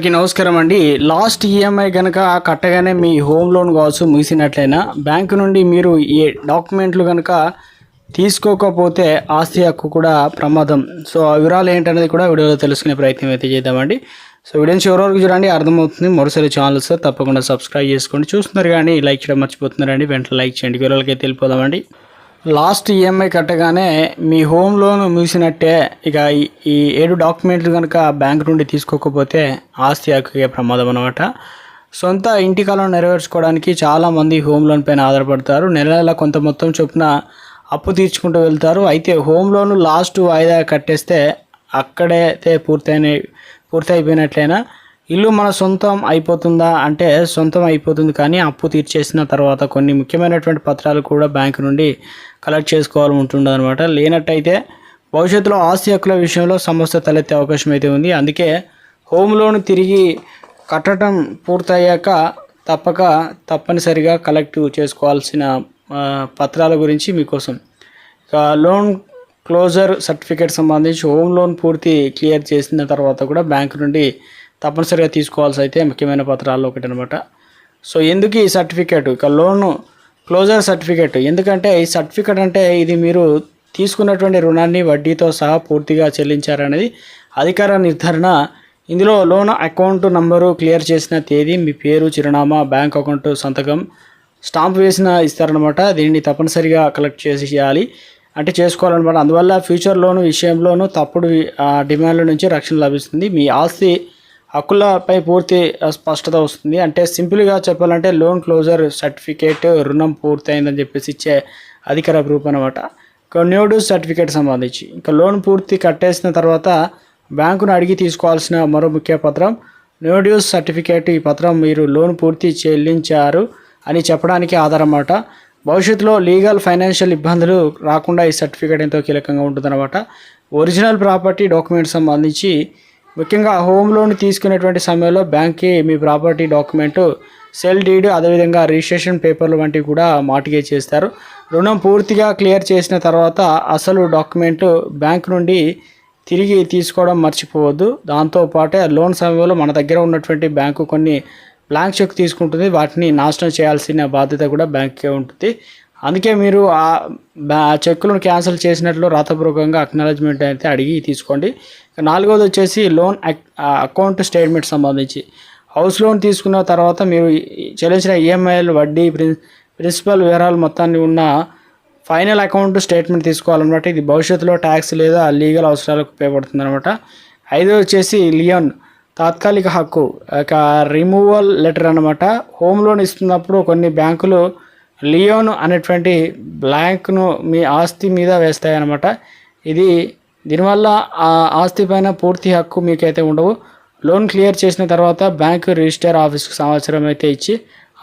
అందరికీ నమస్కారం అండి. లాస్ట్ ఈఎంఐ కనుక కట్టగానే మీ హోమ్ లోన్ కావచ్చు ముగిసినట్లయినా బ్యాంకు నుండి మీరు ఏ డాక్యుమెంట్లు కనుక తీసుకోకపోతే ఆస్తి హక్కు కూడా ప్రమాదం. సో ఆ వివరాలు ఏంటనేది కూడా వీడియోలో తెలుసుకునే ప్రయత్నం అయితే చేద్దామండి. సో వీడియోని చివరి వరకు చూడండి, అర్థమవుతుంది. మరోసారి ఛానల్ సార్ తప్పకుండా సబ్స్క్రైబ్ చేసుకోండి. చూస్తున్నారు కానీ లైక్ చేయడం మర్చిపోతున్నారండి, వెంటనే లైక్ చేయండి. వివరాలకి అయితే వెళ్ళిపోదామండి. లాస్ట్ ఈఎంఐ కట్టగానే మీ హోమ్ లోన్ ముగిసినట్టే. ఇక ఈ 7 డాక్యుమెంట్లు కనుక బ్యాంక్ నుండి తీసుకోకపోతే ఆస్తి హక్కుకే ప్రమాదం అన్నమాట. సొంత ఇంటి కలను నెరవేర్చుకోవడానికి చాలామంది హోమ్ లోన్ పైన ఆధారపడతారు. నెల నెల కొంత మొత్తం చొప్పున అప్పు తీర్చుకుంటూ వెళ్తారు. అయితే హోమ్ లోన్ లాస్ట్ వాయిదా కట్టేస్తే అక్కడైతే పూర్తి అయిపోయినట్లయినా ఇల్లు మన సొంతం అయిపోతుందా అంటే సొంతం అయిపోతుంది, కానీ అప్పు తీర్చేసిన తర్వాత కొన్ని ముఖ్యమైనటువంటి పత్రాలు కూడా బ్యాంకు నుండి కలెక్ట్ చేసుకోవాలి ఉంటుండదు అనమాట. లేనట్టయితే భవిష్యత్తులో ఆస్తి హక్కుల విషయంలో సమస్య తలెత్తే అవకాశం అయితే ఉంది. అందుకే హోమ్ లోన్ తిరిగి కట్టడం పూర్తయ్యాక తప్పనిసరిగా కలెక్ట్ చేసుకోవాల్సిన పత్రాల గురించి మీకోసం. ఇక లోన్ క్లోజర్ సర్టిఫికేట్ సంబంధించి హోమ్ లోన్ పూర్తి క్లియర్ చేసిన తర్వాత కూడా బ్యాంకు నుండి తప్పనిసరిగా తీసుకోవాల్సి అయితే ముఖ్యమైన పత్రాల్లో ఒకటి అనమాట. సో ఎందుకు ఈ సర్టిఫికేట్, ఇక లోన్ క్లోజర్ సర్టిఫికేట్ ఎందుకంటే ఈ సర్టిఫికేట్ అంటే ఇది మీరు తీసుకున్నటువంటి రుణాన్ని వడ్డీతో సహా పూర్తిగా చెల్లించారనేది అధికార నిర్ధారణ. ఇందులో లోన్ అకౌంట్ నంబరు, క్లియర్ చేసిన తేదీ, మీ పేరు, చిరునామా, బ్యాంక్ అకౌంట్ సంతకం, స్టాంప్ వేసిన ఇస్తారనమాట. దీన్ని తప్పనిసరిగా కలెక్ట్ చేసుకోవాలన్నమాట. అందువల్ల ఫ్యూచర్ లోన్ విషయంలోనూ తప్పుడు డిమాండ్ల నుంచి రక్షణ లభిస్తుంది. మీ ఆస్తి హక్కులపై పూర్తి స్పష్టత వస్తుంది. అంటే సింపుల్గా చెప్పాలంటే లోన్ క్లోజర్ సర్టిఫికేట్ రుణం పూర్తయిందని చెప్పేసి ఇచ్చే అధికార ప్రూఫ్ అనమాట. ఇక న్యూ డ్యూస్ సర్టిఫికేట్ సంబంధించి ఇంకా లోన్ పూర్తి కట్టేసిన తర్వాత బ్యాంకును అడిగి తీసుకోవాల్సిన మరో ముఖ్య పత్రం న్యూ డ్యూస్ సర్టిఫికేట్. ఈ పత్రం మీరు లోన్ పూర్తి చెల్లించారు అని చెప్పడానికి ఆధారం అన్నమాట. భవిష్యత్తులో లీగల్ ఫైనాన్షియల్ ఇబ్బందులు రాకుండా ఈ సర్టిఫికేట్ ఎంతో కీలకంగా ఉంటుందన్నమాట. ఒరిజినల్ ప్రాపర్టీ డాక్యుమెంట్ సంబంధించి ముఖ్యంగా హోమ్ లోన్ తీసుకునేటువంటి సమయంలో బ్యాంక్కి మీ ప్రాపర్టీ డాక్యుమెంట్, సెల్ డీడ్, అదేవిధంగా రిజిస్ట్రేషన్ పేపర్లు వంటివి కూడా మార్టిగేజ్ చేస్తారు. రుణం పూర్తిగా క్లియర్ చేసిన తర్వాత అసలు డాక్యుమెంట్ బ్యాంక్ నుండి తిరిగి తీసుకోవడం మర్చిపోవద్దు. దాంతోపాటే లోన్ సమయంలో మన దగ్గర ఉన్నటువంటి బ్యాంకు కొన్ని బ్లాంక్ చెక్ తీసుకుంటుంది, వాటిని నాశనం చేయాల్సిన బాధ్యత కూడా బ్యాంక్కే ఉంటుంది. అందుకే మీరు ఆ చెక్కులను క్యాన్సిల్ చేసినట్లు రాతపూర్వకంగా అక్నాలజ్మెంట్ అయితే అడిగి తీసుకోండి. 4వది వచ్చేసి లోన్ అకౌంట్ స్టేట్మెంట్ సంబంధించి హౌస్ లోన్ తీసుకున్న తర్వాత మీరు చెల్లించిన ఈఎంఐలు, వడ్డీ, ప్రిన్సిపల్ వివరాలు మొత్తాన్ని ఉన్న ఫైనల్ అకౌంట్ స్టేట్మెంట్ తీసుకోవాలన్నమాట. ఇది భవిష్యత్తులో ట్యాక్స్ లేదా లీగల్ అవసరాలకు ఉపయోగపడుతుంది అనమాట. 5వది వచ్చేసి లియోన్ తాత్కాలిక హక్కు, ఇక రిమూవల్ లెటర్ అనమాట. హోమ్ లోన్ ఇస్తున్నప్పుడు కొన్ని బ్యాంకులు లియోన్ అనేటువంటి బ్లాంక్ను మీ ఆస్తి మీద వేస్తాయన్నమాట. దీనివల్ల ఆ ఆస్తి పైన పూర్తి హక్కు మీకైతే ఉండవు. లోన్ క్లియర్ చేసిన తర్వాత బ్యాంకు రిజిస్టర్ ఆఫీస్కి సమాచారం అయితే ఇచ్చి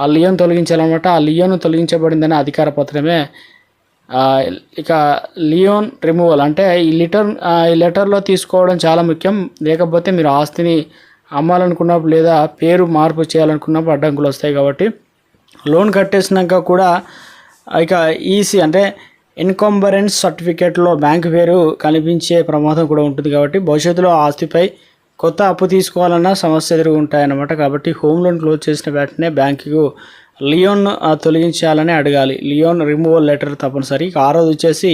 ఆ లియోన్ తొలగించాలన్నమాట. ఆ లియోన్ తొలగించబడిందనే అధికార పత్రమే ఇక లియోన్ రిమూవల్. అంటే ఈ లెటర్లో తీసుకోవడం చాలా ముఖ్యం. లేకపోతే మీరు ఆస్తిని అమ్మాలనుకున్నప్పుడు లేదా పేరు మార్పు చేయాలనుకున్నప్పుడు అడ్డంకులు వస్తాయి. కాబట్టి లోన్ కట్టేసినాక కూడా ఇక ఈసీ అంటే ఎన్కంబరెన్స్ సర్టిఫికేట్లో బ్యాంకు పేరు కనిపించే ప్రమాదం కూడా ఉంటుంది. కాబట్టి భవిష్యత్తులో ఆస్తిపై కొత్త అప్పు తీసుకోవాలన్నా సమస్య ఎదురు ఉంటాయన్నమాట. కాబట్టి హోమ్ లోన్ క్లోజ్ చేసిన వెంటనే బ్యాంకుకు లియోన్ తొలగించాలని అడగాలి. లియోన్ రిమూవల్ లెటర్ తప్పనిసరి. 6వది వచ్చేసి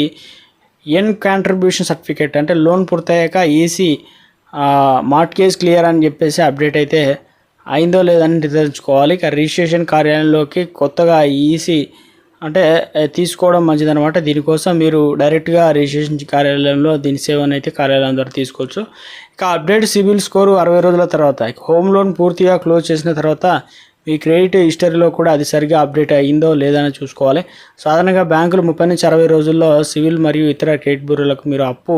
ఎన్ కాంట్రిబ్యూషన్ సర్టిఫికేట్. అంటే లోన్ పూర్తయ్యాక ఈసీ మార్ట్గేజ్ క్లియర్ అని చెప్పేసి అప్డేట్ అయితే అయిందో లేదని నిర్ధారించుకోవాలి. ఇక రిజిస్ట్రేషన్ కార్యాలయంలోకి కొత్తగా ఈసీ అంటే తీసుకోవడం మంచిదన్నమాట. దీనికోసం మీరు డైరెక్ట్గా రిజిస్ట్రేషన్ కార్యాలయంలో దీని సేవను అయితే కార్యాలయం ద్వారా తీసుకోవచ్చు. ఇక అప్డేట్ సిబిల్ స్కోరు 60 రోజుల తర్వాత. ఇక హోమ్ లోన్ పూర్తిగా క్లోజ్ చేసిన తర్వాత మీ క్రెడిట్ హిస్టరీలో కూడా అది సరిగ్గా అప్డేట్ అయ్యిందో లేదని చూసుకోవాలి. సాధారణంగా బ్యాంకులు 30 నుంచి 60 రోజుల్లో సివిల్ మరియు ఇతర క్రెడిట్ బ్యూరోలకు మీరు అప్పు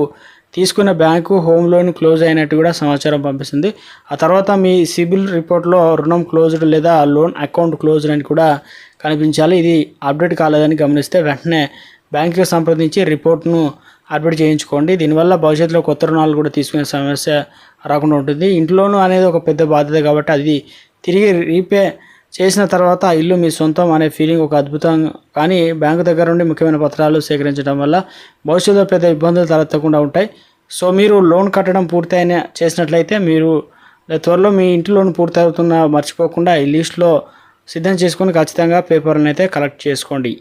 తీసుకున్న బ్యాంకు హోమ్ లోన్ క్లోజ్ అయినట్టు కూడా సమాచారం పంపిస్తుంది. ఆ తర్వాత మీ సిబిల్ రిపోర్ట్లో రుణం క్లోజ్డ్ లేదా లోన్ అకౌంట్ క్లోజ్డ్ అని కూడా కనిపించాలి. ఇది అప్డేట్ కాలేదని గమనిస్తే వెంటనే బ్యాంకుకి సంప్రదించి రిపోర్ట్ను అప్డేట్ చేయించుకోండి. దీనివల్ల భవిష్యత్తులో కొత్త రుణాలు కూడా తీసుకునే సమస్య రాకుండా ఉంటుంది. ఇంట్లోనూ అనేది ఒక పెద్ద బాధ్యత కాబట్టి అది తిరిగి రీపే చేసిన తర్వాత ఆ ఇల్లు మీ సొంతం అనే ఫీలింగ్ ఒక అద్భుతం. కానీ బ్యాంకు దగ్గర నుండి ముఖ్యమైన పత్రాలు సేకరించడం వల్ల భవిష్యత్తులో పెద్ద ఇబ్బందులు తలెత్తకుండా ఉంటాయి. సో మీరు లోన్ కట్టడం చేసినట్లయితే మీరు త్వరలో మీ ఇంటి లోన్ పూర్తవుతున్న మర్చిపోకుండా ఈ లిస్ట్లో సిద్ధం చేసుకొని ఖచ్చితంగా పేపర్లను అయితే కలెక్ట్ చేసుకోండి.